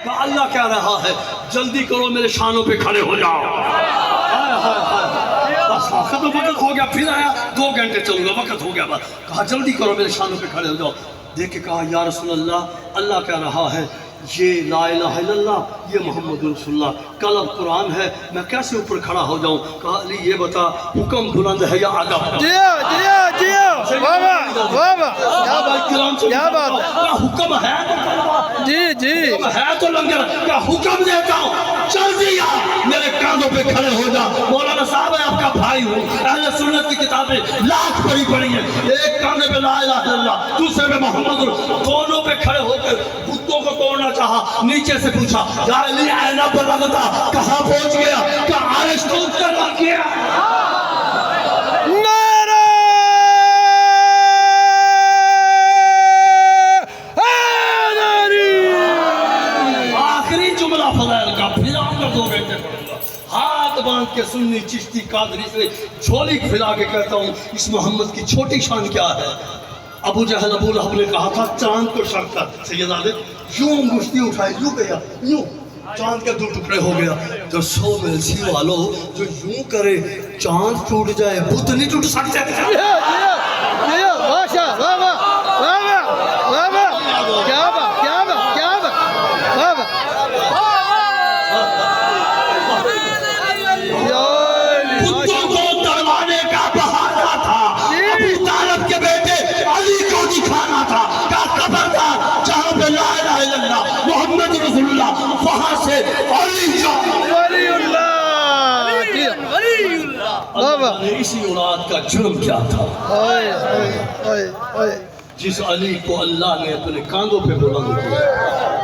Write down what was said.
تو اللہ کہہ رہا ہے جلدی کرو میرے شانوں پہ کھڑے ہو جاؤ. بس ختم وقت ہو گیا. پھر آیا 2 گھنٹے چلوں گا, وقت ہو گیا. بس کہا جلدی کرو میرے شانوں پہ کھڑے ہو جاؤ. دیکھ کے کہا یا رسول اللہ کہہ رہا ہے یہ لا الہ الا اللہ, یہ محمد رسول اللہ, کلام قرآن ہے, میں کیسے اوپر کھڑا ہو جاؤں؟ کہا علی یہ بتا حکم بلند ہے یا ادب؟ کیا بات, حکم ہے حکم ہے تو لنگر, کیا حکم دیتا ہوں جلدی آ میرے کاندھوں پہ کھڑے ہو جا. مولانا صاحب ہے آپ کا بھائی ہوں, اہل سنت کی کتابیں لاکھ پڑھی ہیں, ایک کاندھے پہ لا الہ الا اللہ, دوسرے پہ محمد, دونوں پہ کھڑے ہو کر بتوں کو توڑنا چاہا. نیچے سے پوچھا یا علی آئینہ پر لگتا کہاں پہنچ گیا؟ کہ عرش تو اتر لگ گیا. آخری جملہ فضائل کا, پھر آؤں گا 2 گھنٹے پڑھوں گا. ہاتھ باندھ کے سنی چشتی قادری سے جھولی پھیلا کے کہتا ہوں اس محمد کی چھوٹی شان کیا ہے؟ ابو جہل ابو لہب نے کہا تھا چاند کو شک کر. سیدزادے یوں انگشتی اٹھائی, یوں گیا, یوں چاند کے 2 ٹکڑے ہو گیا. جو 100 میلسی والو جو یوں کرے چاند ٹوٹ جائے, بت نہیں ٹوٹ سکتے. بتوں کو دڑوانے کا بہانا تھا, ابو طالب کے بیٹے علی کو دکھانا تھا. کیا خبردار جہاں پہ لا الہ الا اللہ محمد رسول اللہ, وہاں سے علی ولی اللہ. اسی اولاد کا جرم کیا تھا جس علی کو اللہ نے اپنے کاندھوں پہ بلند کیا.